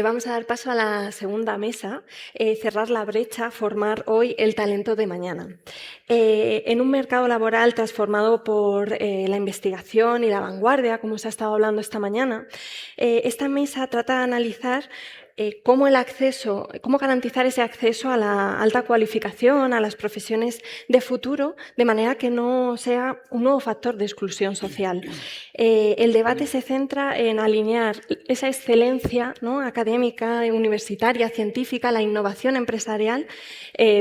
Vamos a dar paso a la segunda mesa, cerrar la brecha, formar hoy el talento de mañana. En un mercado laboral transformado por la investigación y la vanguardia, como se ha estado hablando esta mañana, esta mesa trata de analizar cómo garantizar ese acceso a la alta cualificación, a las profesiones de futuro, de manera que no sea un nuevo factor de exclusión social. El debate se centra en alinear esa excelencia, ¿no?, académica, universitaria, científica, la innovación empresarial,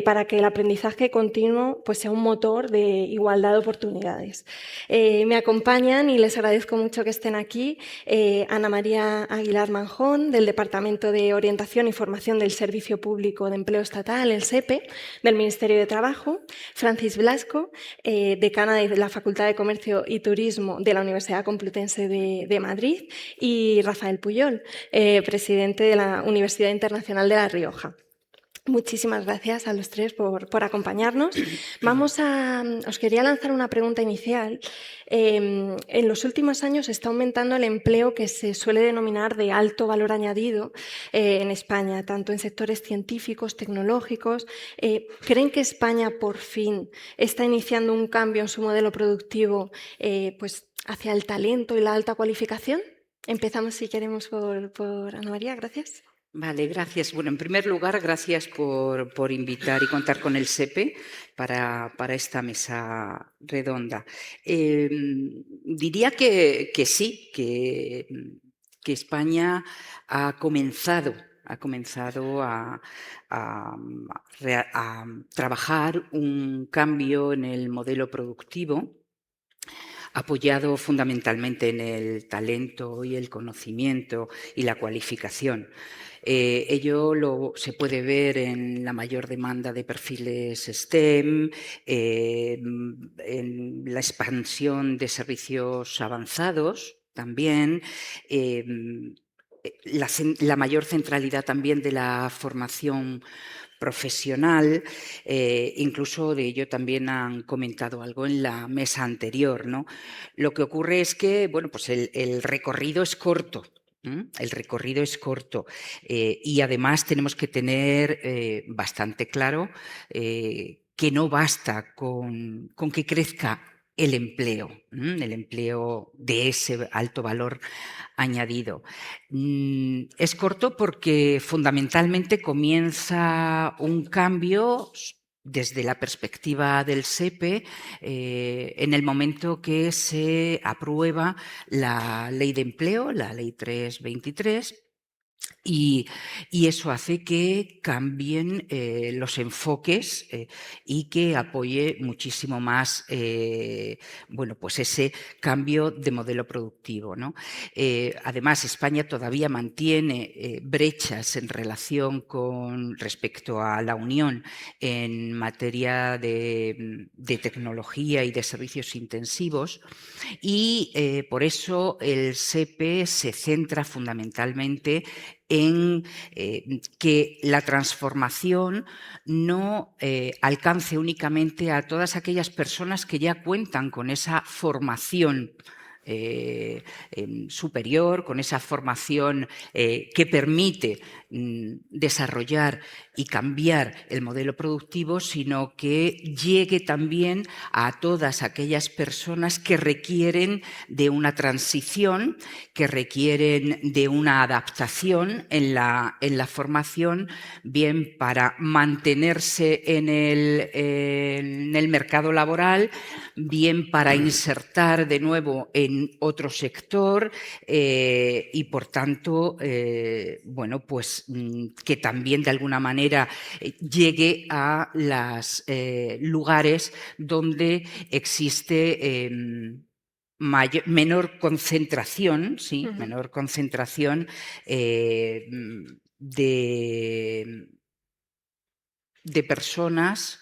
para que el aprendizaje continuo pues, sea un motor de igualdad de oportunidades. Me acompañan y les agradezco mucho que estén aquí Ana María Aguilar Manjón, del Departamento de Orientación y Formación del Servicio Público de Empleo Estatal, el SEPE, del Ministerio de Trabajo; Francis Blasco, decana de la Facultad de Comercio y Turismo de la Universidad Complutense de Madrid; y Rafael Puyol, presidente de la Universidad Internacional de La Rioja. Muchísimas gracias a los tres por acompañarnos. Os quería lanzar una pregunta inicial. En los últimos años está aumentando el empleo que se suele denominar de alto valor añadido en España, tanto en sectores científicos, tecnológicos. ¿Creen que España por fin está iniciando un cambio en su modelo productivo pues hacia el talento y la alta cualificación? Empezamos, si queremos, por Ana María. Gracias. Vale, gracias. Bueno, en primer lugar, gracias por invitar y contar con el SEPE para esta mesa redonda. Diría que sí, que España ha comenzado a trabajar un cambio en el modelo productivo, apoyado fundamentalmente en el talento y el conocimiento y la cualificación. Ello se puede ver en la mayor demanda de perfiles STEM, en la expansión de servicios avanzados también, la mayor centralidad también de la formación profesional, incluso de ello también han comentado algo en la mesa anterior, ¿no? Lo que ocurre es que, bueno, pues el recorrido es corto. El recorrido es corto y además tenemos que tener bastante claro que no basta con que crezca el empleo de ese alto valor añadido. Es corto porque fundamentalmente comienza un cambio desde la perspectiva del SEPE en el momento que se aprueba la Ley de Empleo, la Ley 323, y eso hace que cambien los enfoques y que apoye muchísimo más bueno, pues ese cambio de modelo productivo, ¿no? Además, España todavía mantiene brechas en relación con respecto a la Unión en materia de tecnología y de servicios intensivos, y por eso el SEPE se centra fundamentalmente en que la transformación no alcance únicamente a todas aquellas personas que ya cuentan con esa formación superior, con esa formación que permite desarrollar y cambiar el modelo productivo, sino que llegue también a todas aquellas personas que requieren de una transición, que requieren de una adaptación en la formación, bien para mantenerse en el mercado laboral, bien para insertar de nuevo en otro sector y, por tanto, bueno, pues que también de alguna manera llegue a los lugares donde existe menor concentración, ¿sí? Menor concentración de personas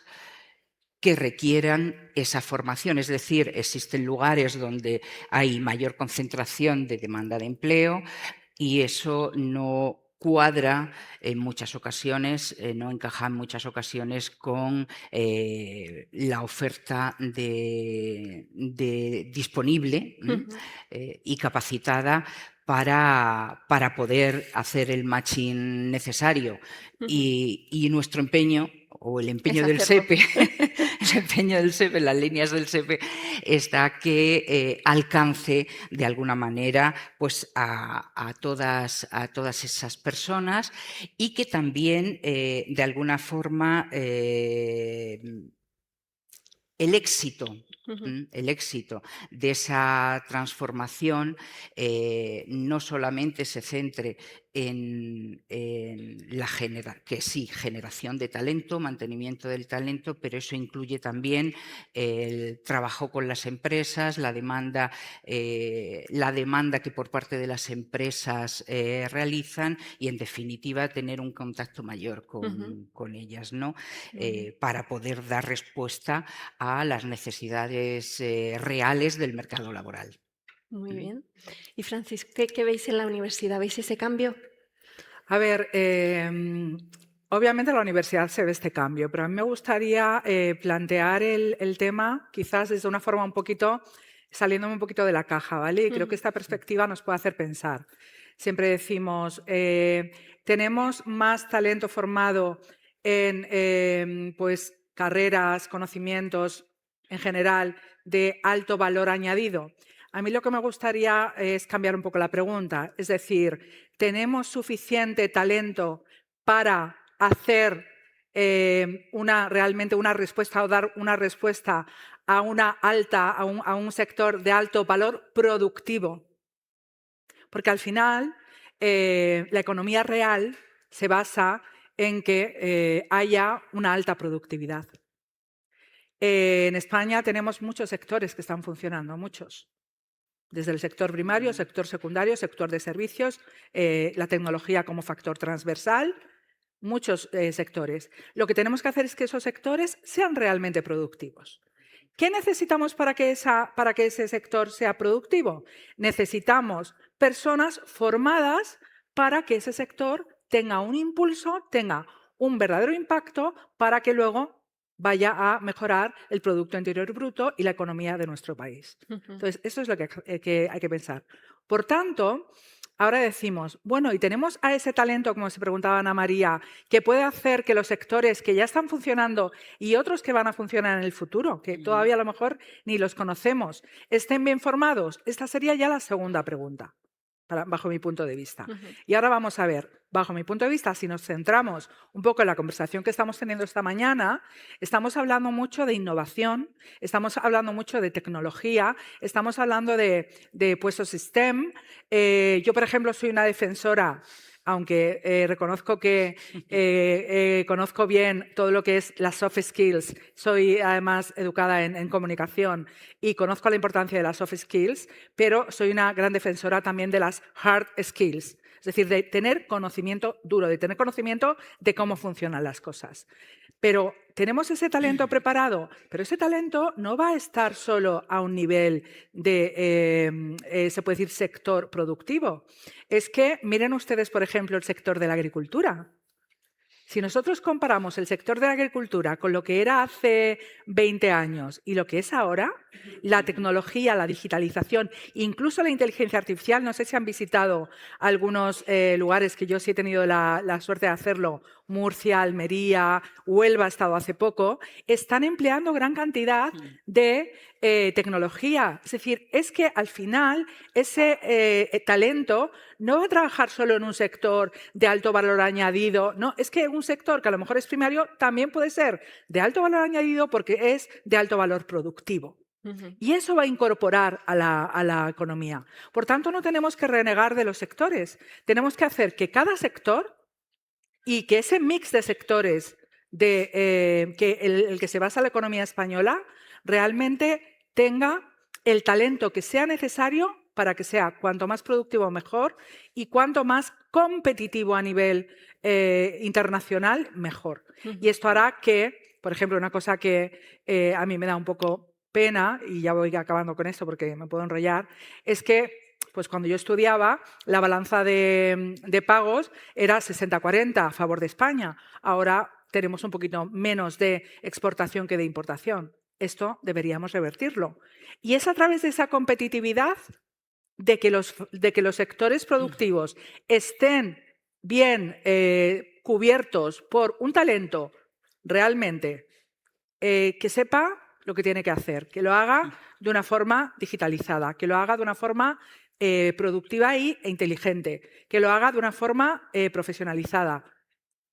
que requieran esa formación. Es decir, existen lugares donde hay mayor concentración de demanda de empleo y eso no cuadra en muchas ocasiones, no encaja en muchas ocasiones con la oferta disponible y capacitada para poder hacer el matching necesario. Y nuestro empeño, o el empeño del SEPE, el empeño del SEPE, las líneas del SEPE, está que alcance de alguna manera pues, a todas esas personas y que también de alguna forma el éxito de esa transformación no solamente se centre en la generación de talento, mantenimiento del talento, pero eso incluye también el trabajo con las empresas, la demanda que por parte de las empresas realizan y, en definitiva, tener un contacto mayor con ellas, ¿no? Para poder dar respuesta a las necesidades reales del mercado laboral. Muy bien. Y Francis, ¿qué veis en la universidad? ¿Veis ese cambio? A ver, obviamente en la universidad se ve este cambio, pero a mí me gustaría plantear el tema quizás desde una forma un poquito, saliéndome un poquito de la caja, ¿vale? Y creo que esta perspectiva nos puede hacer pensar. Siempre decimos, tenemos más talento formado en pues, carreras, conocimientos en general de alto valor añadido. A mí lo que me gustaría es cambiar un poco la pregunta, es decir, ¿tenemos suficiente talento para hacer realmente una respuesta o dar una respuesta a a un sector de alto valor productivo? Porque al final la economía real se basa en que haya una alta productividad. En España tenemos muchos sectores que están funcionando, muchos. Desde el sector primario, sector secundario, sector de servicios, la tecnología como factor transversal, muchos sectores. Lo que tenemos que hacer es que esos sectores sean realmente productivos. ¿Qué necesitamos para que ese sector sea productivo? Necesitamos personas formadas para que ese sector tenga un impulso, tenga un verdadero impacto para que luego vaya a mejorar el Producto Interior Bruto y la economía de nuestro país. Entonces, eso es lo que hay que pensar. Por tanto, ahora decimos, bueno, y tenemos a ese talento, como se preguntaba Ana María, que puede hacer que los sectores que ya están funcionando y otros que van a funcionar en el futuro, que todavía a lo mejor ni los conocemos, estén bien formados. Esta sería ya la segunda pregunta, bajo mi punto de vista. Y ahora vamos a ver, bajo mi punto de vista, si nos centramos un poco en la conversación que estamos teniendo esta mañana, estamos hablando mucho de innovación, estamos hablando mucho de tecnología, estamos hablando de puestos STEM. Yo, por ejemplo, soy una defensora, aunque reconozco que conozco bien todo lo que es las soft skills, soy además educada en comunicación y conozco la importancia de las soft skills, pero soy una gran defensora también de las hard skills, es decir, de tener conocimiento duro, de tener conocimiento de cómo funcionan las cosas. Pero tenemos ese talento preparado, pero ese talento no va a estar solo a un nivel de, se puede decir, sector productivo. Es que miren ustedes, por ejemplo, el sector de la agricultura. Si nosotros comparamos el sector de la agricultura con lo que era hace 20 años y lo que es ahora, la tecnología, la digitalización, incluso la inteligencia artificial, no sé si han visitado algunos lugares que yo sí he tenido la suerte de hacerlo, Murcia, Almería, Huelva ha estado hace poco, están empleando gran cantidad de tecnología. Es decir, es que al final ese talento no va a trabajar solo en un sector de alto valor añadido, no, es que un sector que a lo mejor es primario también puede ser de alto valor añadido porque es de alto valor productivo. Y eso va a incorporar a la economía. Por tanto, no tenemos que renegar de los sectores. Tenemos que hacer que cada sector y que ese mix de sectores que el que se basa la economía española realmente tenga el talento que sea necesario para que sea cuanto más productivo mejor y cuanto más competitivo a nivel internacional mejor. Y esto hará que, por ejemplo, una cosa que a mí me da un poco pena, y ya voy acabando con esto porque me puedo enrollar, es que pues cuando yo estudiaba, la balanza de pagos era 60-40 a favor de España. Ahora tenemos un poquito menos de exportación que de importación. Esto deberíamos revertirlo. Y es a través de esa competitividad de que los sectores productivos estén bien cubiertos por un talento realmente que sepa lo que tiene que hacer, que lo haga de una forma digitalizada, que lo haga de una forma productiva e inteligente, que lo haga de una forma profesionalizada.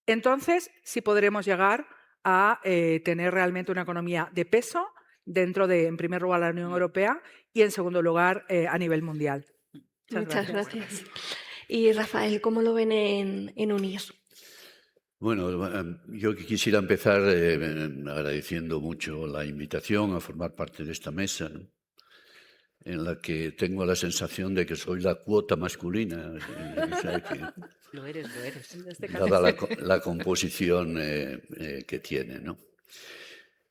Entonces, sí podremos llegar a tener realmente una economía de peso dentro de, en primer lugar, la Unión Europea y, en segundo lugar, a nivel mundial. Muchas gracias. Y Rafael, ¿cómo lo ven en UNIR? Bueno, yo quisiera empezar agradeciendo mucho la invitación a formar parte de esta mesa, ¿no?, en la que tengo la sensación de que soy la cuota masculina. O sea que, Lo eres, lo eres. dada la composición que tiene, ¿no?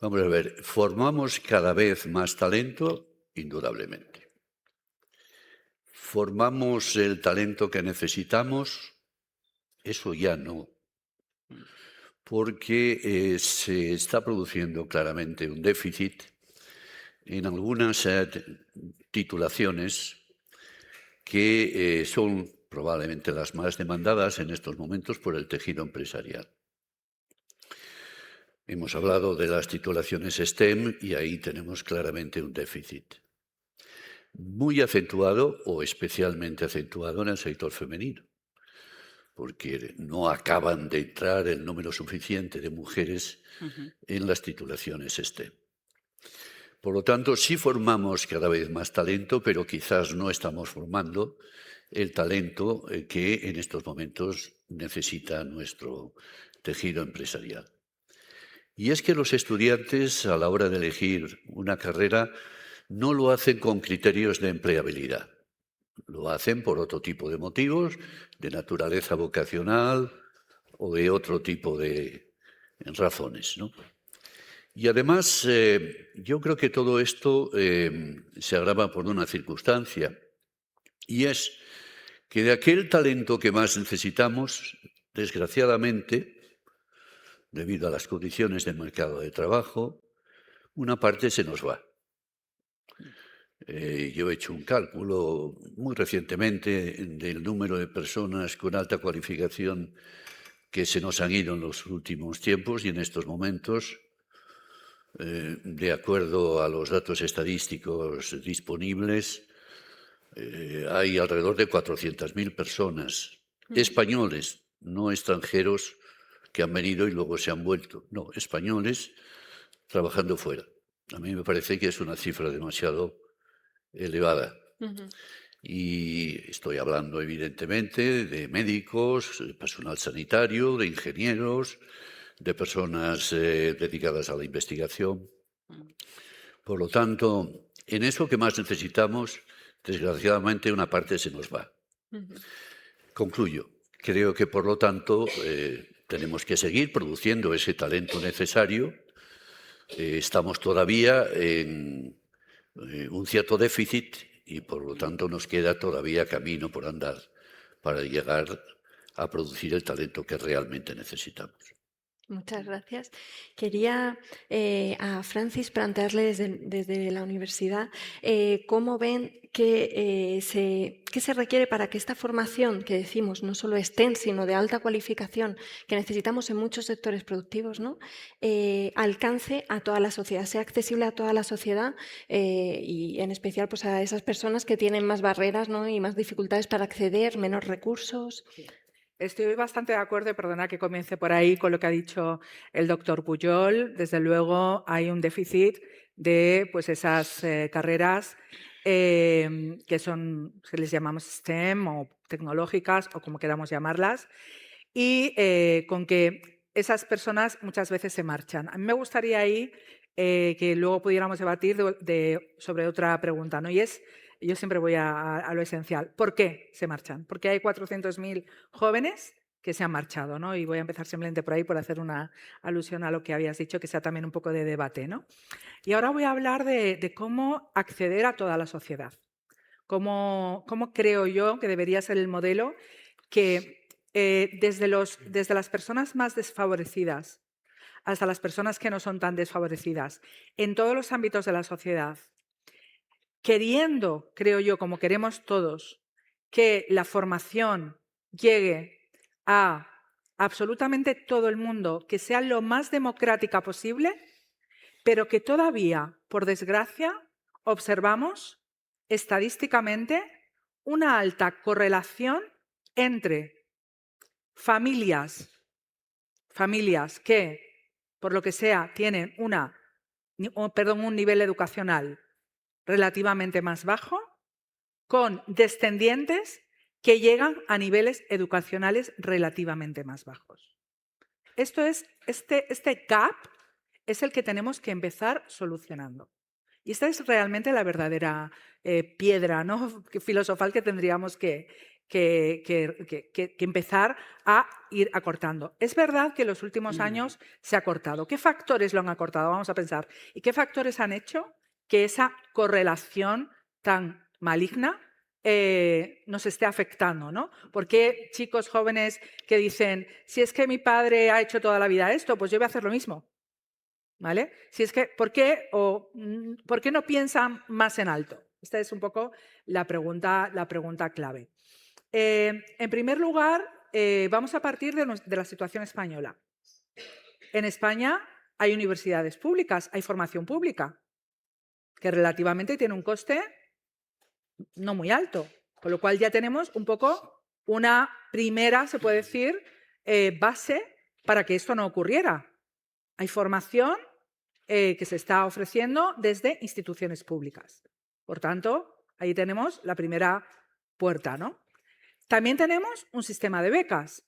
Vamos a ver, formamos cada vez más talento, indudablemente. Formamos el talento que necesitamos, eso ya no, porque se está produciendo claramente un déficit en algunas titulaciones que son probablemente las más demandadas en estos momentos por el tejido empresarial. Hemos hablado de las titulaciones STEM y ahí tenemos claramente un déficit muy acentuado o especialmente acentuado en el sector femenino, porque no acaban de entrar el número suficiente de mujeres en las titulaciones STEM. Por lo tanto, sí formamos cada vez más talento, pero quizás no estamos formando el talento que en estos momentos necesita nuestro tejido empresarial. Y es que los estudiantes, a la hora de elegir una carrera, no lo hacen con criterios de empleabilidad. Lo hacen por otro tipo de motivos, de naturaleza vocacional o de otro tipo de razones, ¿no? Y además, yo creo que todo esto se agrava por una circunstancia, y es que de aquel talento que más necesitamos, desgraciadamente, debido a las condiciones del mercado de trabajo, una parte se nos va. Yo he hecho un cálculo muy recientemente del número de personas con alta cualificación que se nos han ido en los últimos tiempos y en estos momentos, de acuerdo a los datos estadísticos disponibles, hay alrededor de 400.000 personas, españoles, no extranjeros, que han venido y luego se han vuelto. No, españoles trabajando fuera. A mí me parece que es una cifra demasiado elevada. Y estoy hablando, evidentemente, de médicos, de personal sanitario, de ingenieros, de personas dedicadas a la investigación. Por lo tanto, en eso que más necesitamos, desgraciadamente, una parte se nos va. Concluyo. Creo que, por lo tanto, tenemos que seguir produciendo ese talento necesario. Estamos todavía en un cierto déficit y, por lo tanto, nos queda todavía camino por andar para llegar a producir el talento que realmente necesitamos. Muchas gracias. Quería a Francis plantearle desde la universidad cómo ven qué se requiere para que esta formación que decimos no solo STEM, sino de alta cualificación que necesitamos en muchos sectores productivos, ¿no?, alcance a toda la sociedad, sea accesible a toda la sociedad y en especial pues, a esas personas que tienen más barreras, ¿no?, y más dificultades para acceder, menos recursos. Estoy bastante de acuerdo, y perdona que comience por ahí con lo que ha dicho el doctor Pujol. Desde luego hay un déficit de pues, esas carreras que son, que les llamamos STEM o tecnológicas o como queramos llamarlas, y con que esas personas muchas veces se marchan. A mí me gustaría ahí que luego pudiéramos debatir sobre otra pregunta, ¿no? Y es, yo siempre voy a lo esencial. ¿Por qué se marchan? Porque hay 400.000 jóvenes que se han marchado, ¿no? Y voy a empezar simplemente por ahí por hacer una alusión a lo que habías dicho, que sea también un poco de debate, ¿no? Y ahora voy a hablar de cómo acceder a toda la sociedad. ¿Cómo creo yo que debería ser el modelo que desde las personas más desfavorecidas hasta las personas que no son tan desfavorecidas, en todos los ámbitos de la sociedad, queriendo, creo yo, como queremos todos, que la formación llegue a absolutamente todo el mundo, que sea lo más democrática posible, pero que todavía, por desgracia, observamos estadísticamente una alta correlación entre familias que, por lo que sea, tienen un nivel educacional relativamente más bajo, con descendientes que llegan a niveles educacionales relativamente más bajos. Este gap es el que tenemos que empezar solucionando. Y esta es realmente la verdadera piedra, ¿no?, filosofal que tendríamos que empezar a ir acortando. Es verdad que en los últimos años se ha acortado. ¿Qué factores lo han acortado? Vamos a pensar. ¿Y qué factores han hecho que esa correlación tan maligna nos esté afectando, ¿no? ¿Por qué chicos jóvenes que dicen, si es que mi padre ha hecho toda la vida esto, pues yo voy a hacer lo mismo? ¿Vale? Si es que, ¿por qué no piensan más en alto? Esta es un poco la pregunta clave. En primer lugar, vamos a partir de la situación española. En España hay universidades públicas, hay formación pública, que relativamente tiene un coste no muy alto, con lo cual ya tenemos un poco una primera, se puede decir, base para que esto no ocurriera. Hay formación que se está ofreciendo desde instituciones públicas. Por tanto, ahí tenemos la primera puerta, ¿no? También tenemos un sistema de becas.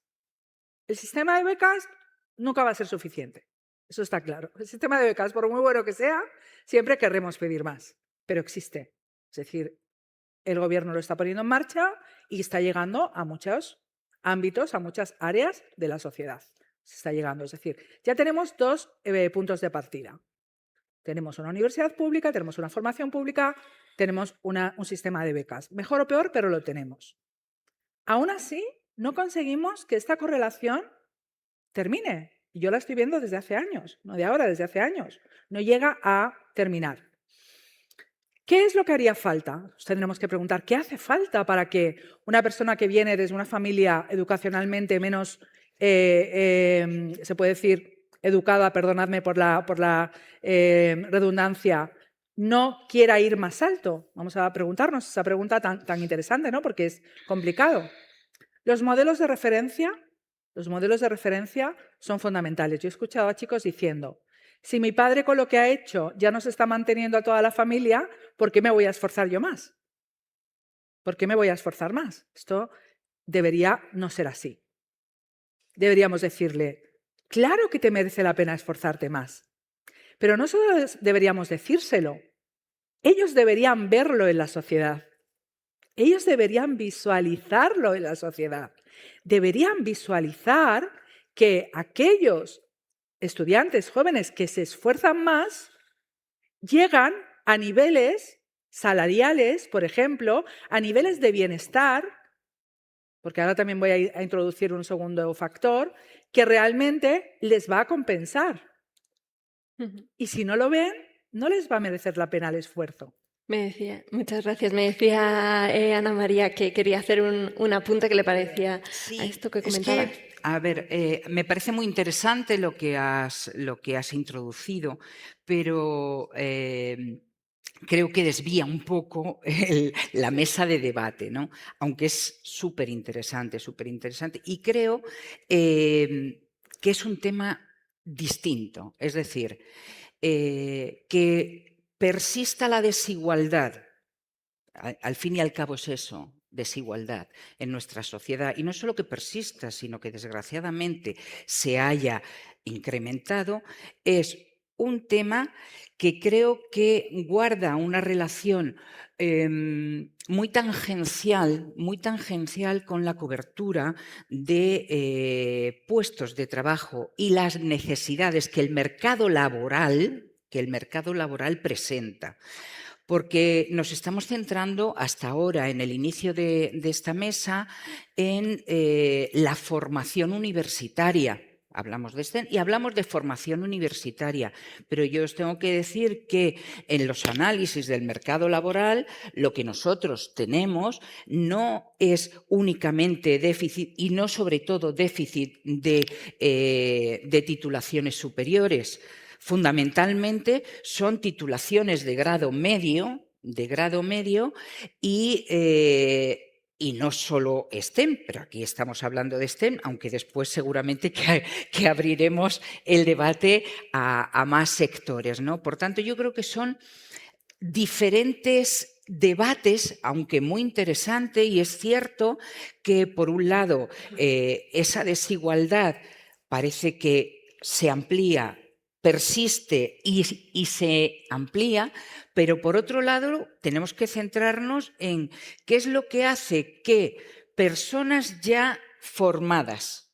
El sistema de becas nunca va a ser suficiente. Eso está claro. El sistema de becas, por muy bueno que sea, siempre querremos pedir más, pero existe. Es decir, el gobierno lo está poniendo en marcha y está llegando a muchos ámbitos, a muchas áreas de la sociedad. Se está llegando. Es decir, ya tenemos dos puntos de partida. Tenemos una universidad pública, tenemos una formación pública, tenemos un sistema de becas. Mejor o peor, pero lo tenemos. Aún así, no conseguimos que esta correlación termine. Y yo la estoy viendo desde hace años, no de ahora, desde hace años. No llega a terminar. ¿Qué es lo que haría falta? Nos tendremos que preguntar, ¿qué hace falta para que una persona que viene desde una familia educacionalmente menos, se puede decir, educada, perdonadme por la redundancia, no quiera ir más alto? Vamos a preguntarnos esa pregunta tan interesante, ¿no?, porque es complicado. Los modelos de referencia son fundamentales. Yo he escuchado a chicos diciendo, si mi padre con lo que ha hecho ya nos está manteniendo a toda la familia, ¿por qué me voy a esforzar yo más? ¿Por qué me voy a esforzar más? Esto debería no ser así. Deberíamos decirle, claro que te merece la pena esforzarte más. Pero no solo deberíamos decírselo, ellos deberían verlo en la sociedad. Ellos deberían visualizarlo en la sociedad. Deberían visualizar que aquellos estudiantes jóvenes que se esfuerzan más llegan a niveles salariales, por ejemplo, a niveles de bienestar, porque ahora también voy a introducir un segundo factor, que realmente les va a compensar. Y si no lo ven, no les va a merecer la pena el esfuerzo. Muchas gracias. Me decía Ana María que quería hacer un apunte que le parecía a esto que comentaba. Es que, a ver, me parece muy interesante lo que has introducido, pero creo que desvía un poco la mesa de debate, ¿no? Aunque es súper interesante. Y creo que es un tema distinto. Es decir, que persista la desigualdad, al fin y al cabo es eso, desigualdad en nuestra sociedad. Y no solo que persista, sino que desgraciadamente se haya incrementado, es un tema que creo que guarda una relación muy tangencial con la cobertura de puestos de trabajo y las necesidades que el mercado laboral presenta. porque nos estamos centrando hasta ahora, en el inicio de esta mesa, en la formación universitaria. Hablamos de STEM y hablamos de formación universitaria, pero yo os tengo que decir que en los análisis del mercado laboral lo que nosotros tenemos no es únicamente déficit y no sobre todo déficit de titulaciones superiores. Fundamentalmente son titulaciones de grado medio y no solo STEM, pero aquí estamos hablando de STEM, aunque después seguramente que abriremos el debate a más sectores, ¿no? Por tanto, yo creo que son diferentes debates, aunque muy interesante, y es cierto que, por un lado, esa desigualdad parece que se amplía, persiste y se amplía, pero por otro lado tenemos que centrarnos en qué es lo que hace que personas ya formadas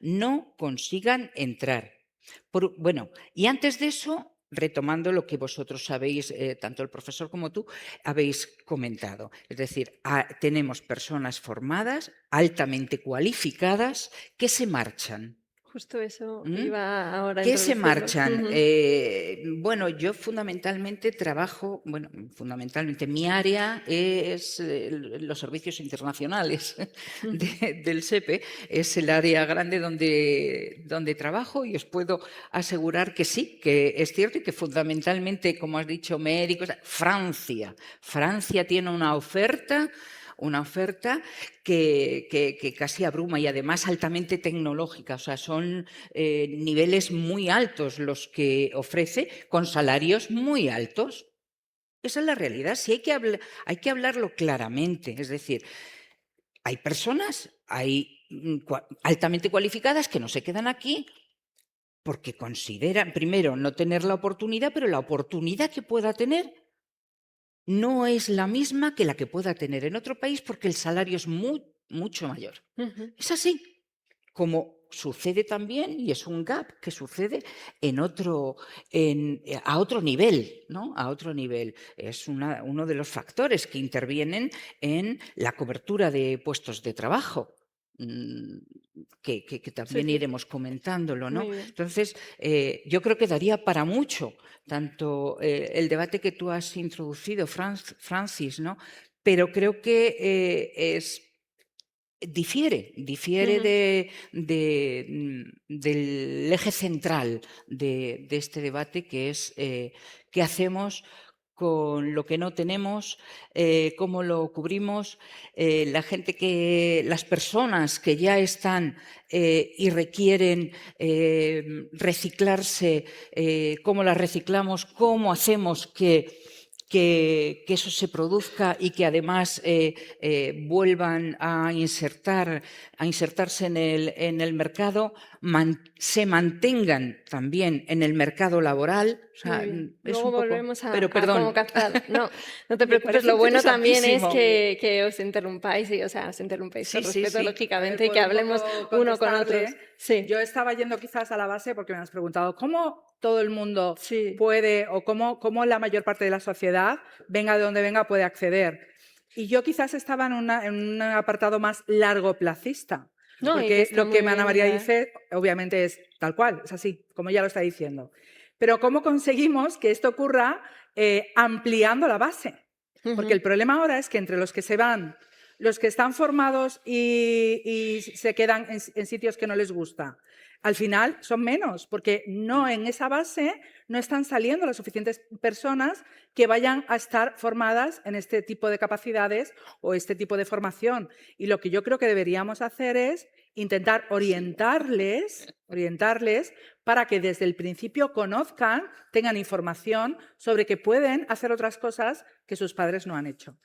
no consigan entrar. Bueno, y antes de eso, retomando lo que vosotros sabéis, tanto el profesor como tú, habéis comentado. Es decir, tenemos personas formadas, altamente cualificadas, que se marchan. Justo eso iba ahora a ¿Qué se introducirlo. marchan? Bueno, yo fundamentalmente trabajo, fundamentalmente mi área es los servicios internacionales del SEPE, es el área grande donde trabajo y os puedo asegurar que sí, que es cierto y que fundamentalmente, como has dicho, médicos, Francia tiene una oferta que casi abruma y además altamente tecnológica. O sea, son niveles muy altos los que ofrece con salarios muy altos. Esa es la realidad. Sí, hay que hablarlo claramente. Es decir, hay personas altamente cualificadas que no se quedan aquí porque consideran, primero, no tener la oportunidad, pero la oportunidad que pueda tener no es la misma que la que pueda tener en otro país porque el salario es mucho mayor. Es así, como sucede también, y es un gap que sucede a otro nivel, ¿no? A otro nivel. Es uno de los factores que intervienen en la cobertura de puestos de trabajo. Que también iremos comentándolo, ¿no? Entonces, yo creo que daría para mucho, tanto el debate que tú has introducido, Francis, ¿no? Pero creo que difiere del eje central de este debate, que es qué hacemos con lo que no tenemos, cómo lo cubrimos, las personas que ya están y requieren reciclarse, cómo las reciclamos, cómo hacemos que eso se produzca y que además vuelvan a insertarse en el mercado, se mantengan también en el mercado laboral. O sea, luego volvemos a perdón. cómo captar. No te preocupes, lo bueno también es que os interrumpáis, os interrumpáis con respeto, lógicamente, y que hablemos uno con otros. Sí. Yo estaba yendo quizás a la base porque me has preguntado cómo todo el mundo puede, o cómo la mayor parte de la sociedad, venga de donde venga, puede acceder. Y yo quizás estaba en un apartado más largoplacista. Porque lo que Ana María dice, obviamente, es tal cual, es así, como ella lo está diciendo. Pero ¿cómo conseguimos que esto ocurra ampliando la base? Porque el problema ahora es que entre los que se van, los que están formados y se quedan en sitios que no les gusta, al final son menos, porque no en esa base no están saliendo las suficientes personas que vayan a estar formadas en este tipo de capacidades o este tipo de formación. Y lo que yo creo que deberíamos hacer es intentar orientarles para que desde el principio conozcan, tengan información sobre que pueden hacer otras cosas que sus padres no han hecho.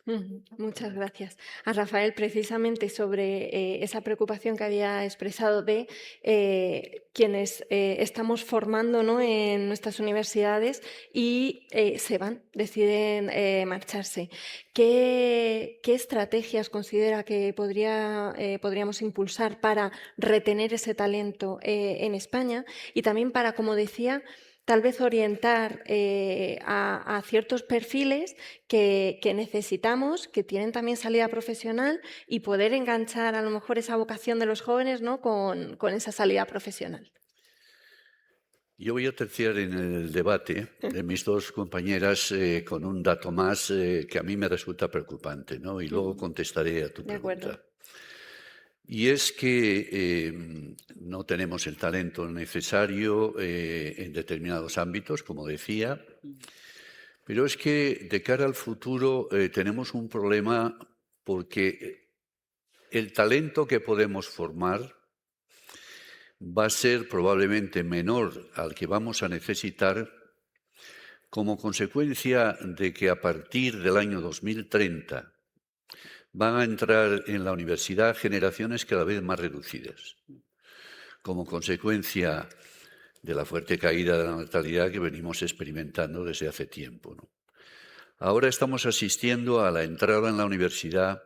Muchas gracias. A Rafael, precisamente sobre esa preocupación que había expresado de quienes estamos formando, ¿no?, en nuestras universidades y se van, deciden marcharse. ¿Qué estrategias considera que podríamos impulsar para retener ese talento en España y también para, como decía, tal vez orientar a ciertos perfiles que necesitamos, que tienen también salida profesional, y poder enganchar a lo mejor esa vocación de los jóvenes, ¿no?, con esa salida profesional. Yo voy a terciar en el debate de mis dos compañeras con un dato más que a mí me resulta preocupante, ¿no? Y luego contestaré a tu De acuerdo. pregunta. Y es que no tenemos el talento necesario en determinados ámbitos, como decía, pero es que de cara al futuro tenemos un problema porque el talento que podemos formar va a ser probablemente menor al que vamos a necesitar como consecuencia de que a partir del año 2030 van a entrar en la universidad generaciones cada vez más reducidas, como consecuencia de la fuerte caída de la natalidad que venimos experimentando desde hace tiempo, ¿no? Ahora estamos asistiendo a la entrada en la universidad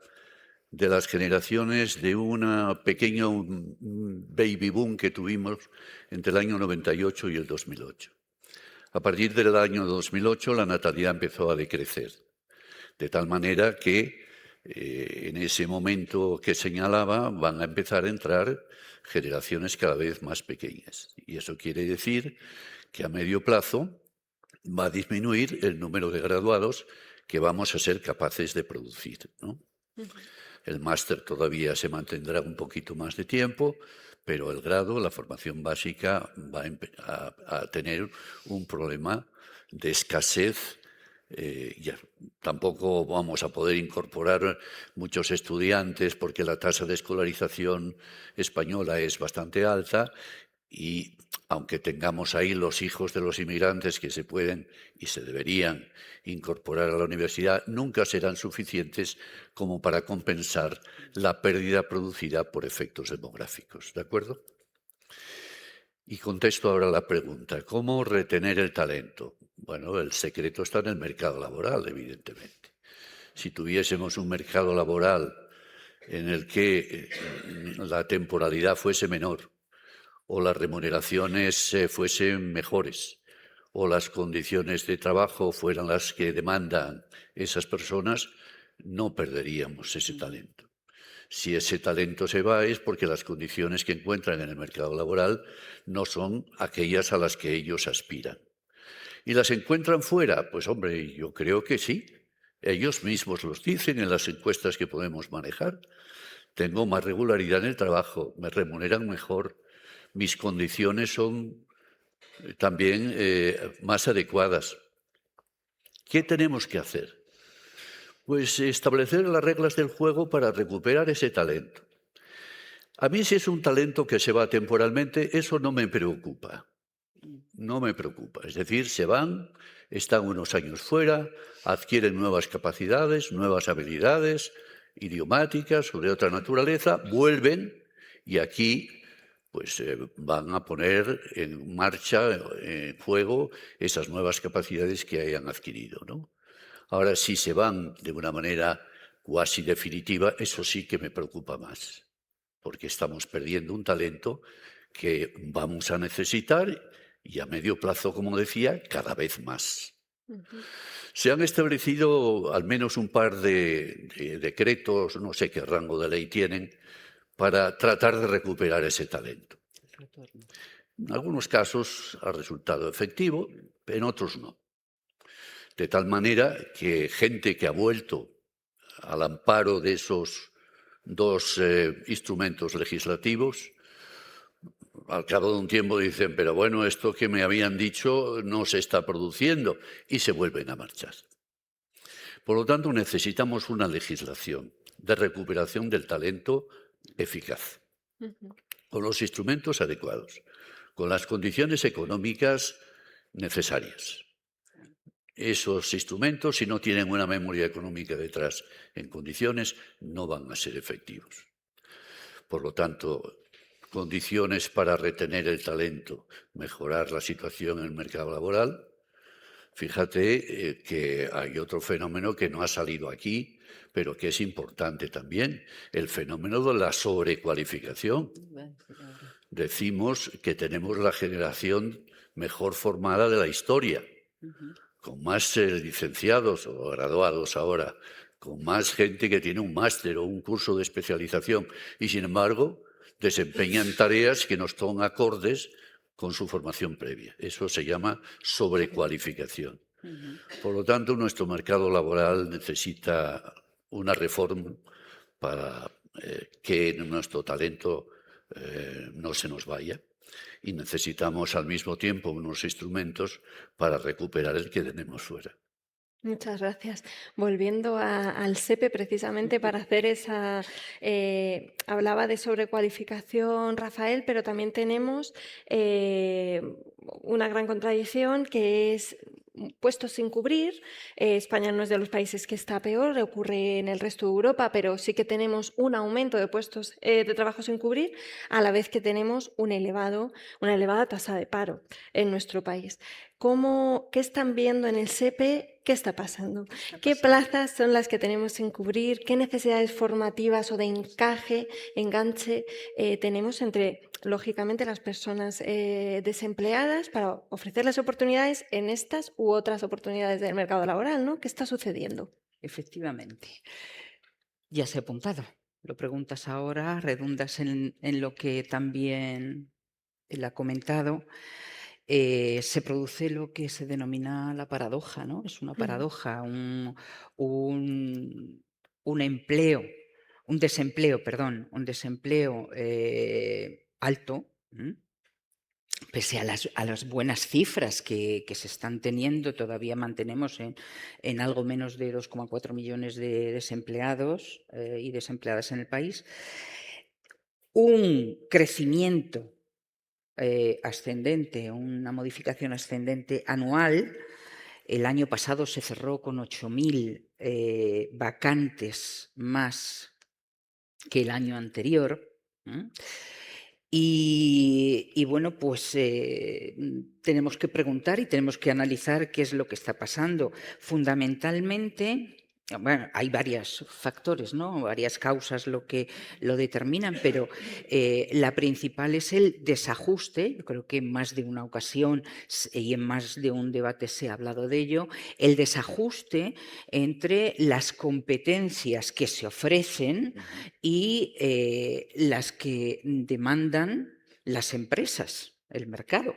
de las generaciones de un pequeño baby boom que tuvimos entre el año 98 y el 2008. A partir del año 2008 la natalidad empezó a decrecer, de tal manera que en ese momento que señalaba van a empezar a entrar generaciones cada vez más pequeñas. Y eso quiere decir que a medio plazo va a disminuir el número de graduados que vamos a ser capaces de producir, ¿no? El máster todavía se mantendrá un poquito más de tiempo, pero el grado, la formación básica, va a tener un problema de escasez. Tampoco vamos a poder incorporar muchos estudiantes porque la tasa de escolarización española es bastante alta y aunque tengamos ahí los hijos de los inmigrantes que se pueden y se deberían incorporar a la universidad, nunca serán suficientes como para compensar la pérdida producida por efectos demográficos. ¿De acuerdo? Y contesto ahora la pregunta, ¿cómo retener el talento? Bueno, el secreto está en el mercado laboral, evidentemente. Si tuviésemos un mercado laboral en el que la temporalidad fuese menor, o las remuneraciones fuesen mejores, o las condiciones de trabajo fueran las que demandan esas personas, no perderíamos ese talento. Si ese talento se va es porque las condiciones que encuentran en el mercado laboral no son aquellas a las que ellos aspiran. ¿Y las encuentran fuera? Pues hombre, yo creo que sí. Ellos mismos los dicen en las encuestas que podemos manejar. Tengo más regularidad en el trabajo, me remuneran mejor, mis condiciones son también más adecuadas. ¿Qué tenemos que hacer? Pues establecer las reglas del juego para recuperar ese talento. A mí, si es un talento que se va temporalmente, eso no me preocupa. No me preocupa. Es decir, se van, están unos años fuera, adquieren nuevas capacidades, nuevas habilidades idiomáticas o de otra naturaleza, vuelven y aquí pues van a poner en marcha, en juego, esas nuevas capacidades que hayan adquirido, ¿no? Ahora, si se van de una manera cuasi definitiva, eso sí que me preocupa más, porque estamos perdiendo un talento que vamos a necesitar y a medio plazo, como decía, cada vez más. Se han establecido al menos un par de decretos, no sé qué rango de ley tienen, para tratar de recuperar ese talento. En algunos casos ha resultado efectivo, en otros no. De tal manera que gente que ha vuelto al amparo de esos dos instrumentos legislativos, al cabo de un tiempo dicen, pero bueno, esto que me habían dicho no se está produciendo, y se vuelven a marchar. Por lo tanto, necesitamos una legislación de recuperación del talento eficaz, con los instrumentos adecuados, con las condiciones económicas necesarias. Esos instrumentos, si no tienen una memoria económica detrás en condiciones, no van a ser efectivos. Por lo tanto, condiciones para retener el talento, mejorar la situación en el mercado laboral. Fíjate que hay otro fenómeno que no ha salido aquí, pero que es importante también, el fenómeno de la sobrecualificación. Decimos que tenemos la generación mejor formada de la historia, con más licenciados o graduados ahora, con más gente que tiene un máster o un curso de especialización y, sin embargo, desempeñan tareas que no son acordes con su formación previa. Eso se llama sobrecualificación. Por lo tanto, nuestro mercado laboral necesita una reforma para que nuestro talento no se nos vaya, y necesitamos al mismo tiempo unos instrumentos para recuperar el que tenemos fuera. Muchas gracias. Volviendo al SEPE, precisamente para hacer esa... hablaba de sobrecualificación, Rafael, pero también tenemos una gran contradicción, que es puestos sin cubrir. España no es de los países que está peor, ocurre en el resto de Europa, pero sí que tenemos un aumento de puestos de trabajo sin cubrir, a la vez que tenemos una elevada tasa de paro en nuestro país. ¿Qué están viendo en el SEPE? ¿Qué está pasando? ¿Qué plazas son las que tenemos sin cubrir? ¿Qué necesidades formativas o de enganche tenemos entre, lógicamente, las personas desempleadas para ofrecerles oportunidades en estas u otras oportunidades del mercado laboral, ¿no? ¿Qué está sucediendo? Efectivamente. Ya se ha apuntado. Lo preguntas ahora, redundas en lo que también él ha comentado. Se produce lo que se denomina la paradoja, ¿no? Es una paradoja, un desempleo alto, pese a las buenas cifras que se están teniendo. Todavía mantenemos en algo menos de 2,4 millones de desempleados y desempleadas en el país. Un crecimiento ascendente, una modificación ascendente anual. El año pasado se cerró con 8.000 vacantes más que el año anterior. Y bueno, pues tenemos que preguntar y tenemos que analizar qué es lo que está pasando. Fundamentalmente, bueno, hay varios factores, ¿no? Varias causas lo que lo determinan, pero la principal es el desajuste. Yo creo que en más de una ocasión y en más de un debate se ha hablado de ello, el desajuste entre las competencias que se ofrecen y las que demandan las empresas, el mercado.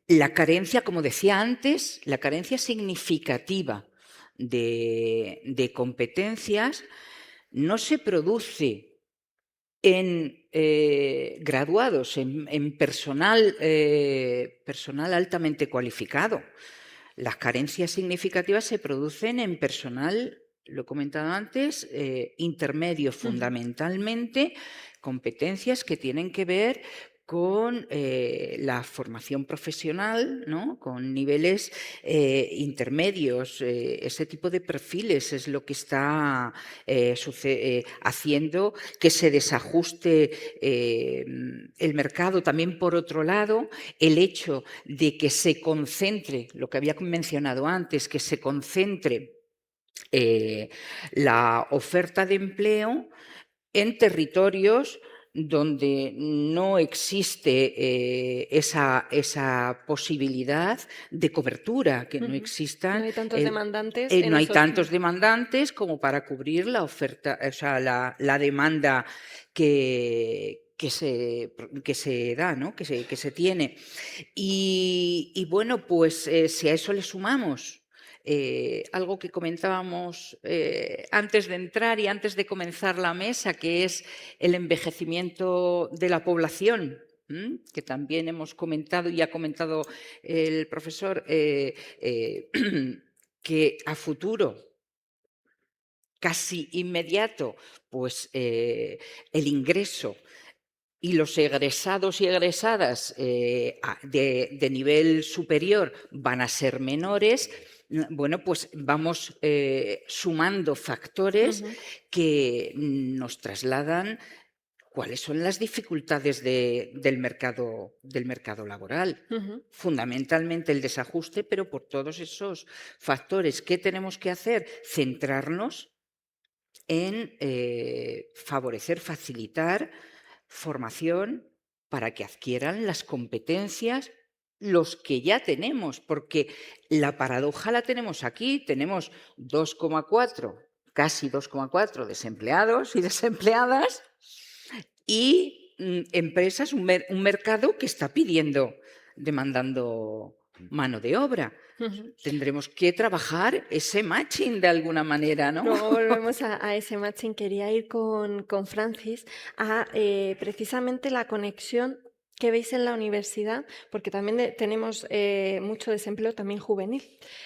La carencia, como decía antes, la carencia significativa de competencias no se produce en graduados, en personal altamente cualificado. Las carencias significativas se producen en personal, lo he comentado antes, intermedio, fundamentalmente, competencias que tienen que ver con la formación profesional, ¿no? Con niveles intermedios. Ese tipo de perfiles es lo que está haciendo que se desajuste el mercado. También, por otro lado, el hecho de que se concentre, lo que había mencionado antes, que se concentre la oferta de empleo en territorios donde no existe esa posibilidad de cobertura, que no existan. No hay tantos demandantes. No hay tantos demandantes como para cubrir la oferta, o sea, la demanda que se da, ¿no? que se tiene. Y bueno, pues si a eso le sumamos algo que comentábamos antes de entrar y antes de comenzar la mesa, que es el envejecimiento de la población, que también hemos comentado y ha comentado el profesor, que a futuro casi inmediato, pues el ingreso y los egresados y egresadas de nivel superior van a ser menores. Bueno, pues vamos sumando factores que nos trasladan cuáles son las dificultades del mercado laboral. Fundamentalmente el desajuste, pero por todos esos factores. ¿Qué tenemos que hacer? Centrarnos en favorecer, facilitar formación para que adquieran las competencias los que ya tenemos, porque la paradoja la tenemos aquí, tenemos 2,4, casi 2,4 desempleados y desempleadas y empresas, un mercado que está demandando mano de obra. Tendremos que trabajar ese matching de alguna manera, ¿no? Luego volvemos a ese matching. Quería ir con Francis a precisamente la conexión que veis en la universidad, porque también tenemos mucho desempleo también juvenil,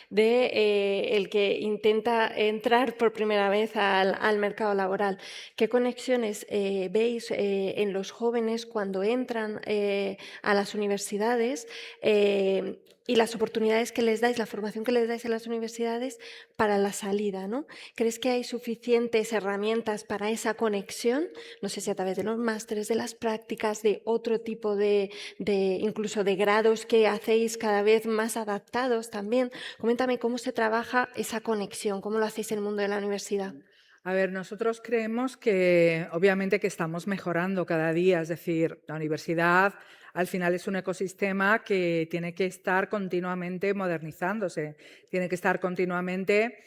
de el que intenta entrar por primera vez al mercado laboral. ¿Qué conexiones veis en los jóvenes cuando entran a las universidades y las oportunidades que les dais, la formación que les dais en las universidades para la salida, ¿no? ¿Crees que hay suficientes herramientas para esa conexión? No sé si a través de los másteres, de las prácticas, de otro tipo incluso de grados que hacéis cada vez más adaptados también. Coméntame cómo se trabaja esa conexión, cómo lo hacéis en el mundo de la universidad. A ver, nosotros creemos que obviamente que estamos mejorando cada día, es decir, la universidad al final es un ecosistema que tiene que estar continuamente modernizándose, tiene que estar continuamente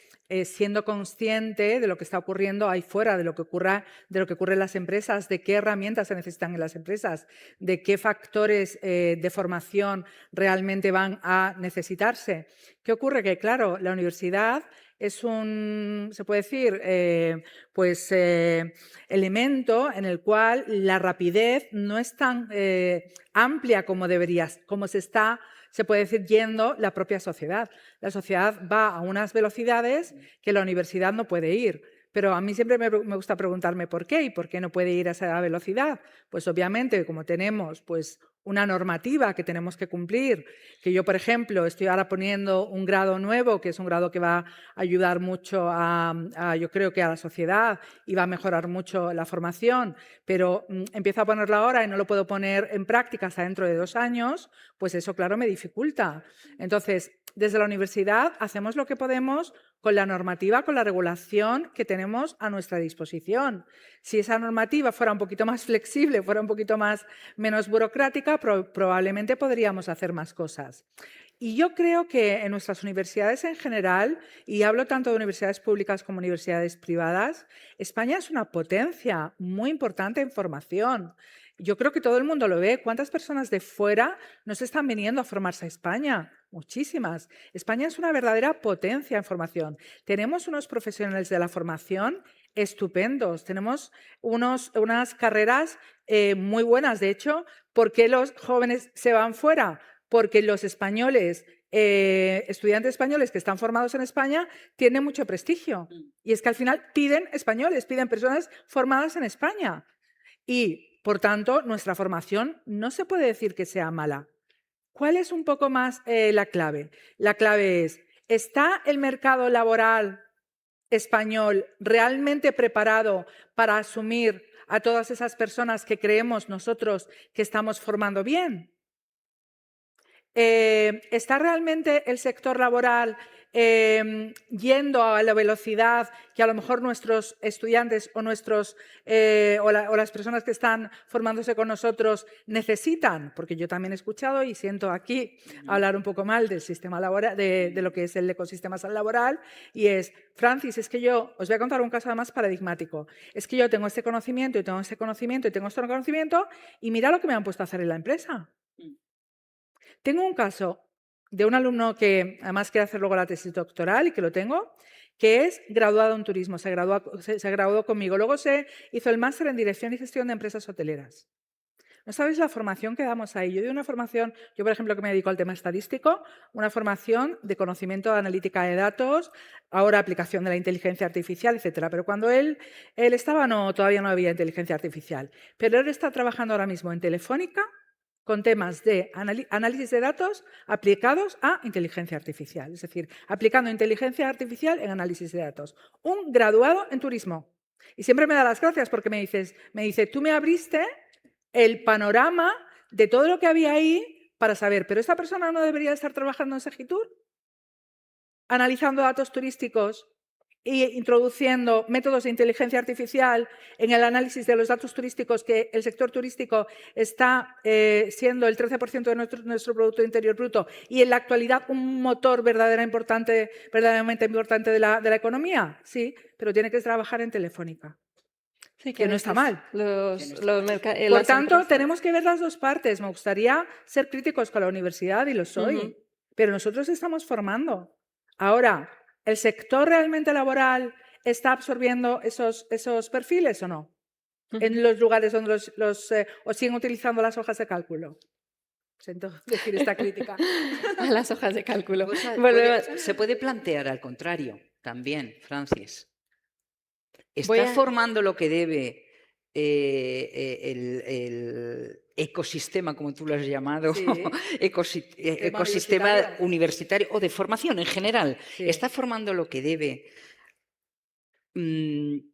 siendo consciente de lo que está ocurriendo ahí fuera, de lo que ocurre en las empresas, de qué herramientas se necesitan en las empresas, de qué factores de formación realmente van a necesitarse. ¿Qué ocurre? Que claro, la universidad es un, se puede decir, elemento en el cual la rapidez no es tan amplia como se puede decir, yendo la propia sociedad. La sociedad va a unas velocidades que la universidad no puede ir. Pero a mí siempre me gusta preguntarme por qué y por qué no puede ir a esa velocidad. Pues obviamente, como tenemos una normativa que tenemos que cumplir, que yo, por ejemplo, estoy ahora poniendo un grado nuevo, que es un grado que va a ayudar mucho yo creo que a la sociedad y va a mejorar mucho la formación, pero empiezo a ponerlo ahora y no lo puedo poner en práctica hasta dentro de 2 años, pues eso, claro, me dificulta. Entonces, desde la universidad hacemos lo que podemos con la normativa, con la regulación que tenemos a nuestra disposición. Si esa normativa fuera un poquito más flexible, fuera un poquito menos burocrática, probablemente podríamos hacer más cosas. Y yo creo que en nuestras universidades en general, y hablo tanto de universidades públicas como universidades privadas, España es una potencia muy importante en formación. Yo creo que todo el mundo lo ve. ¿Cuántas personas de fuera nos están viniendo a formarse a España? Muchísimas. España es una verdadera potencia en formación. Tenemos unos profesionales de la formación estupendos. Tenemos unas carreras muy buenas. De hecho, ¿por qué los jóvenes se van fuera? Porque los españoles, estudiantes españoles que están formados en España, tienen mucho prestigio. Y es que al final piden españoles, piden personas formadas en España. Y, por tanto, nuestra formación no se puede decir que sea mala. ¿Cuál es un poco más la clave? La clave es, ¿está el mercado laboral español realmente preparado para asumir a todas esas personas que creemos nosotros que estamos formando bien? ¿Está realmente el sector laboral yendo a la velocidad que a lo mejor nuestros estudiantes o las personas que están formándose con nosotros necesitan? Porque yo también he escuchado y siento aquí hablar un poco mal del sistema laboral, de lo que es el ecosistema laboral, y es, Francis, es que yo, os voy a contar un caso además paradigmático, es que yo tengo este conocimiento y tengo este conocimiento y tengo este conocimiento y mira lo que me han puesto a hacer en la empresa. Tengo un caso de un alumno que además quiere hacer luego la tesis doctoral y que lo tengo, que es graduado en turismo, se graduó conmigo. Luego se hizo el máster en Dirección y Gestión de Empresas Hoteleras. No sabéis la formación que damos ahí. Yo doy una formación, yo por ejemplo que me dedico al tema estadístico, una formación de conocimiento de analítica de datos, ahora aplicación de la inteligencia artificial, etcétera. Pero cuando él estaba, todavía no había inteligencia artificial. Pero él está trabajando ahora mismo en Telefónica, con temas de análisis de datos aplicados a inteligencia artificial. Es decir, aplicando inteligencia artificial en análisis de datos. Un graduado en turismo. Y siempre me da las gracias porque me dice, tú me abriste el panorama de todo lo que había ahí para saber, pero esta persona no debería estar trabajando en Segitur, analizando datos turísticos y introduciendo métodos de inteligencia artificial en el análisis de los datos turísticos, que el sector turístico está siendo el 13% de nuestro Producto Interior Bruto y en la actualidad un motor verdaderamente importante de la economía, sí, pero tiene que trabajar en Telefónica. Sí, que no está mal. Por tanto, tenemos que ver las dos partes. Me gustaría ser críticos con la universidad y lo soy, pero nosotros estamos formando. Ahora, ¿el sector realmente laboral está absorbiendo esos perfiles o no? En los lugares donde o siguen utilizando las hojas de cálculo. Siento decir esta crítica. A las hojas de cálculo. Se puede plantear al contrario también, Francis. ¿Está formando lo que debe el ecosistema, como tú lo has llamado, Sí. ecosistema universitario o de formación en general? Sí. ¿Está formando lo que debe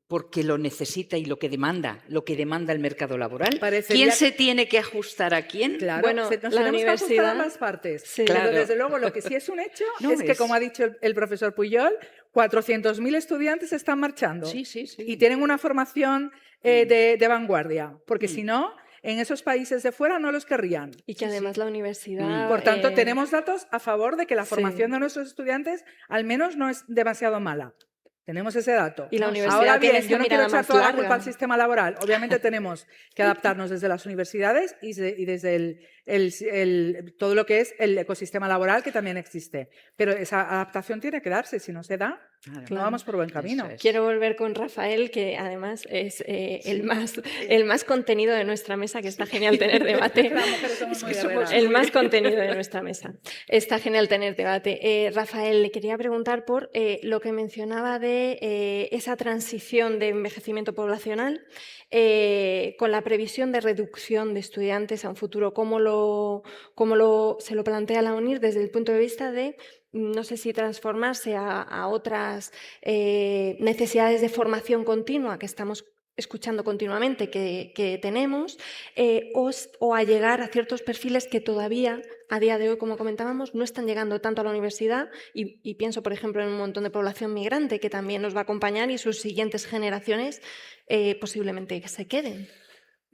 porque lo necesita y lo que demanda el mercado laboral? ¿Quién se tiene que ajustar a quién? Claro, bueno, nos la tenemos que ajustar universidad, a ambas partes. sí, Pero claro. desde luego lo que sí es un hecho es que, como ha dicho el profesor Puyol, 400.000 estudiantes están marchando. Sí, sí, sí. Y tienen una formación de vanguardia, porque si no, en esos países de fuera no los querrían. Y que además la universidad... Por tanto, tenemos datos a favor de que la sí. formación de nuestros estudiantes al menos no es demasiado mala. Tenemos ese dato. Y la universidad Ahora tiene bien, esa yo no quiero mirada echar más toda la larga. culpa al sistema laboral. Obviamente tenemos que adaptarnos desde las universidades y desde todo lo que es el ecosistema laboral que también existe. Pero esa adaptación tiene que darse. Si no se da, no vamos por buen camino. Eso es. Quiero volver con Rafael, que además es el más contenido de nuestra mesa, que está genial tener debate. Las mujeres somos muy guerreras. El más contenido de nuestra mesa. Está genial tener debate. Rafael, le quería preguntar por lo que mencionaba de esa transición de envejecimiento poblacional con la previsión de reducción de estudiantes a un futuro. ¿Cómo se lo plantea la UNIR desde el punto de vista de, no sé si transformarse a otras necesidades de formación continua que estamos escuchando continuamente que tenemos, o a llegar a ciertos perfiles que todavía, a día de hoy, como comentábamos, no están llegando tanto a la universidad y pienso, por ejemplo, en un montón de población migrante que también nos va a acompañar y sus siguientes generaciones posiblemente se queden.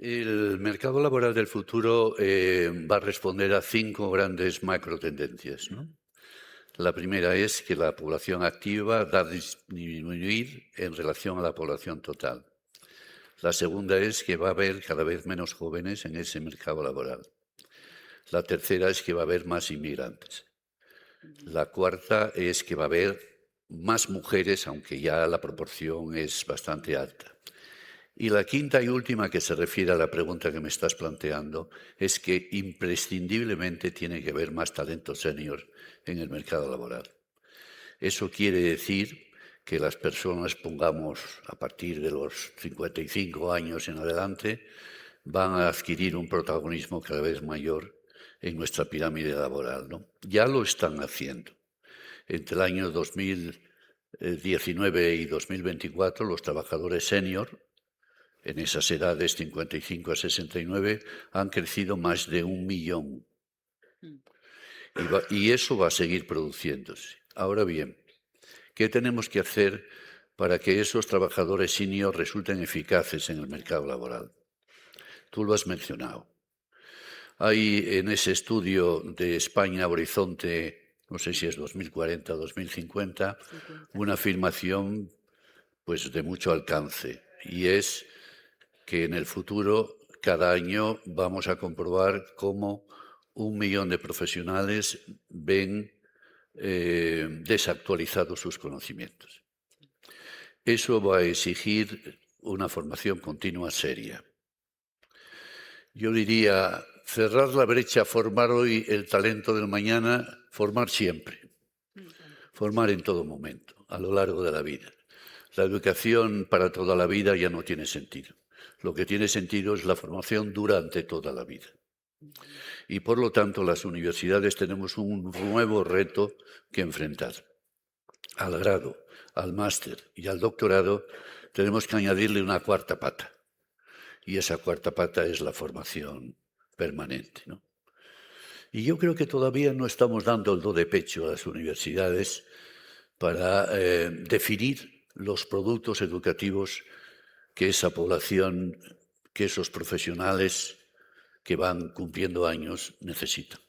El mercado laboral del futuro va a responder a 5 grandes macrotendencias, ¿no? La primera es que la población activa va a disminuir en relación a la población total. La segunda es que va a haber cada vez menos jóvenes en ese mercado laboral. La tercera es que va a haber más inmigrantes. La cuarta es que va a haber más mujeres, aunque ya la proporción es bastante alta. Y la quinta y última, que se refiere a la pregunta que me estás planteando, es que imprescindiblemente tiene que haber más talento senior en el mercado laboral. Eso quiere decir que las personas, pongamos a partir de los 55 años en adelante, van a adquirir un protagonismo cada vez mayor en nuestra pirámide laboral, ¿no? Ya lo están haciendo. Entre el año 2019 y 2024, los trabajadores senior, en esas edades 55 a 69, han crecido más de 1 millón. Y eso va a seguir produciéndose. Ahora bien, ¿qué tenemos que hacer para que esos trabajadores senior resulten eficaces en el mercado laboral? Tú lo has mencionado. Hay en ese estudio de España Horizonte, no sé si es 2040 o 2050, una afirmación pues, de mucho alcance, y es que en el futuro, cada año, vamos a comprobar cómo 1 millón de profesionales ven desactualizados sus conocimientos. Eso va a exigir una formación continua seria. Yo diría, cerrar la brecha, formar hoy el talento del mañana, formar siempre. Formar en todo momento, a lo largo de la vida. La educación para toda la vida ya no tiene sentido. Lo que tiene sentido es la formación durante toda la vida. Y por lo tanto, las universidades tenemos un nuevo reto que enfrentar. Al grado, al máster y al doctorado tenemos que añadirle una cuarta pata. Y esa cuarta pata es la formación permanente, ¿no? Y yo creo que todavía no estamos dando el do de pecho a las universidades para definir los productos educativos que esa población, que esos profesionales que van cumpliendo años necesitan.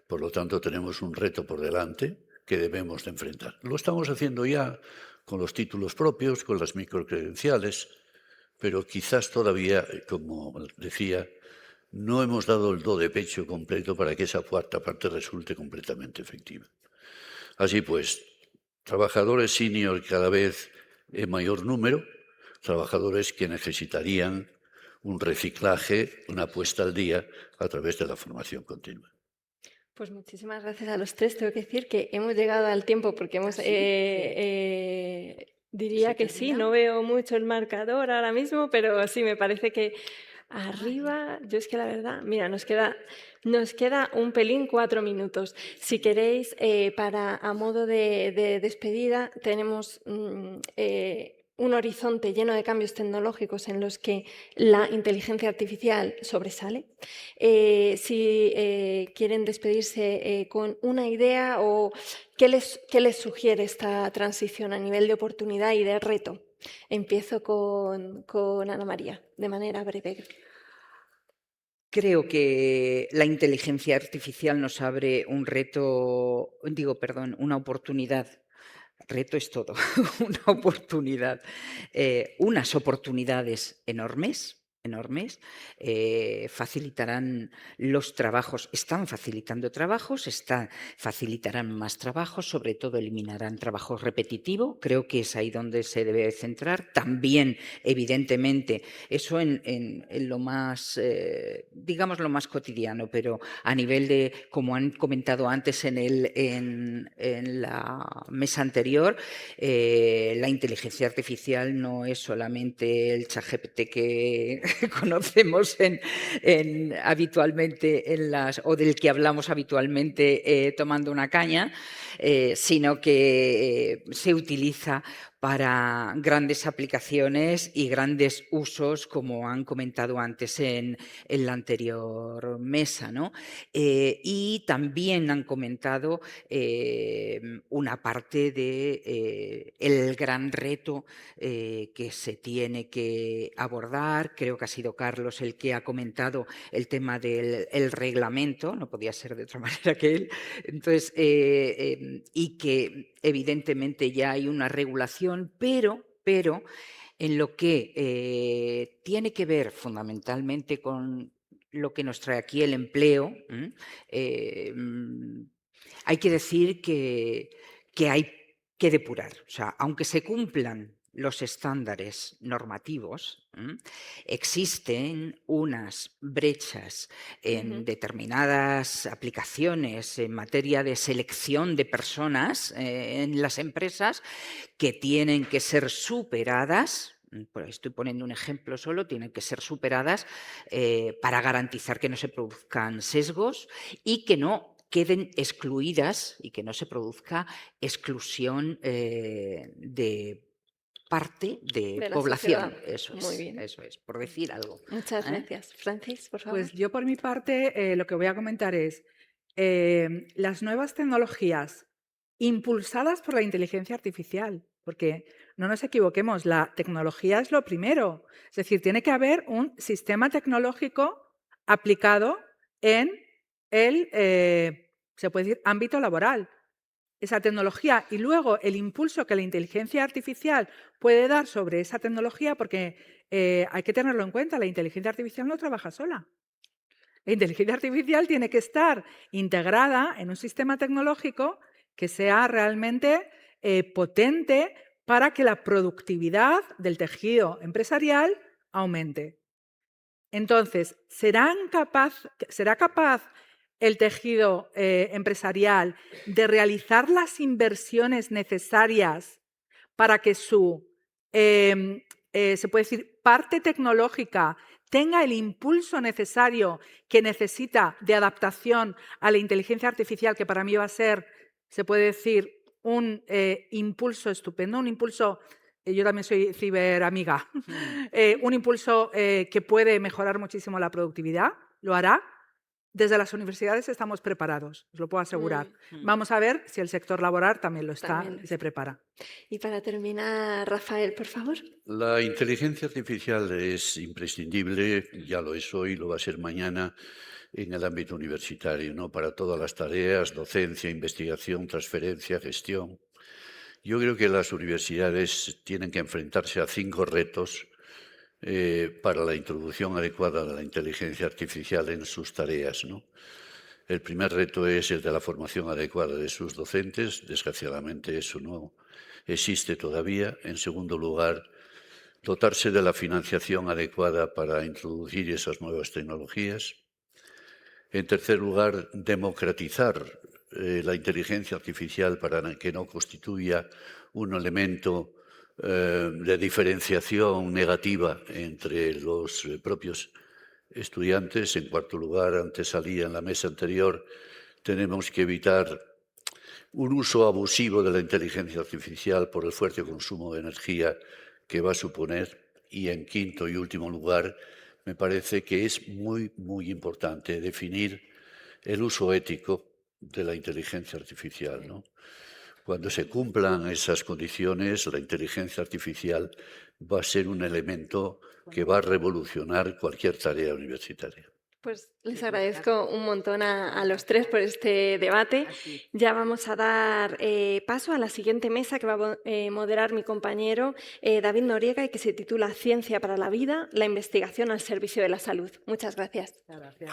Por lo tanto, tenemos un reto por delante que debemos de enfrentar. Lo estamos haciendo ya con los títulos propios, con las microcredenciales, pero quizás todavía, como decía, no hemos dado el do de pecho completo para que esa cuarta parte resulte completamente efectiva. Así pues, trabajadores senior cada vez en mayor número, trabajadores que necesitarían un reciclaje, una puesta al día a través de la formación continua. Pues muchísimas gracias a los tres. Tengo que decir que hemos llegado al tiempo porque hemos... diría que sí, no veo mucho el marcador ahora mismo, pero sí, me parece que arriba, yo es que la verdad, mira, nos queda un pelín, 4 minutos. Si queréis, a modo de despedida, tenemos un horizonte lleno de cambios tecnológicos en los que la inteligencia artificial sobresale. Si quieren despedirse con una idea o qué les sugiere esta transición a nivel de oportunidad y de reto. Empiezo con Ana María, de manera breve. Creo que la inteligencia artificial nos abre una oportunidad. Reto es todo, una oportunidad, unas oportunidades enormes, facilitarán los trabajos, están facilitando trabajos, facilitarán más trabajos, sobre todo eliminarán trabajo repetitivo, creo que es ahí donde se debe centrar. También, evidentemente, eso en lo más, digamos, lo más cotidiano, pero a nivel de, como han comentado antes en la mesa anterior, la inteligencia artificial no es solamente el ChatGPT que conocemos habitualmente o del que hablamos habitualmente tomando una caña, sino que se utiliza para grandes aplicaciones y grandes usos, como han comentado antes en la anterior mesa, ¿no? Y también han comentado una parte del gran reto que se tiene que abordar. Creo que ha sido Carlos el que ha comentado el tema del reglamento, no podía ser de otra manera que él. Entonces, y que evidentemente ya hay una regulación, pero en lo que tiene que ver fundamentalmente con lo que nos trae aquí el empleo, hay que decir que hay que depurar. O sea, aunque se cumplan los estándares normativos, existen unas brechas en determinadas aplicaciones en materia de selección de personas en las empresas que tienen que ser superadas. Estoy poniendo un ejemplo solo, tienen que ser superadas para garantizar que no se produzcan sesgos y que no queden excluidas y que no se produzca exclusión de parte de población. Eso es, muy bien. Eso es, por decir algo. Muchas gracias. Francis, por favor. Pues yo por mi parte lo que voy a comentar es las nuevas tecnologías impulsadas por la inteligencia artificial, porque no nos equivoquemos, la tecnología es lo primero. Es decir, tiene que haber un sistema tecnológico aplicado en el, se puede decir, ámbito laboral. Esa tecnología y luego el impulso que la inteligencia artificial puede dar sobre esa tecnología, porque hay que tenerlo en cuenta, la inteligencia artificial no trabaja sola. La inteligencia artificial tiene que estar integrada en un sistema tecnológico que sea realmente potente para que la productividad del tejido empresarial aumente. Entonces, ¿será capaz el tejido empresarial de realizar las inversiones necesarias para que su, se puede decir, parte tecnológica tenga el impulso necesario que necesita de adaptación a la inteligencia artificial, que para mí va a ser, se puede decir, un impulso estupendo, un impulso, yo también soy ciberamiga, un impulso que puede mejorar muchísimo la productividad? ¿Lo hará? Desde las universidades estamos preparados, os lo puedo asegurar. Vamos a ver si el sector laboral también lo está y se prepara. Y para terminar, Rafael, por favor. La inteligencia artificial es imprescindible, ya lo es hoy, lo va a ser mañana en el ámbito universitario, ¿no? Para todas las tareas, docencia, investigación, transferencia, gestión. Yo creo que las universidades tienen que enfrentarse a 5 retos para la introducción adecuada de la inteligencia artificial en sus tareas, ¿no? El primer reto es el de la formación adecuada de sus docentes. Desgraciadamente eso no existe todavía. En segundo lugar, dotarse de la financiación adecuada para introducir esas nuevas tecnologías. En tercer lugar, democratizar la inteligencia artificial para que no constituya un elemento de diferenciación negativa entre los propios estudiantes. En cuarto lugar, antes salía en la mesa anterior, tenemos que evitar un uso abusivo de la inteligencia artificial por el fuerte consumo de energía que va a suponer. Y en quinto y último lugar, me parece que es muy, muy importante definir el uso ético de la inteligencia artificial, ¿no? Cuando se cumplan esas condiciones, la inteligencia artificial va a ser un elemento que va a revolucionar cualquier tarea universitaria. Pues les agradezco un montón a los tres por este debate. Ya vamos a dar paso a la siguiente mesa que va a moderar mi compañero David Noriega y que se titula Ciencia para la vida, la investigación al servicio de la salud. Muchas gracias. Gracias.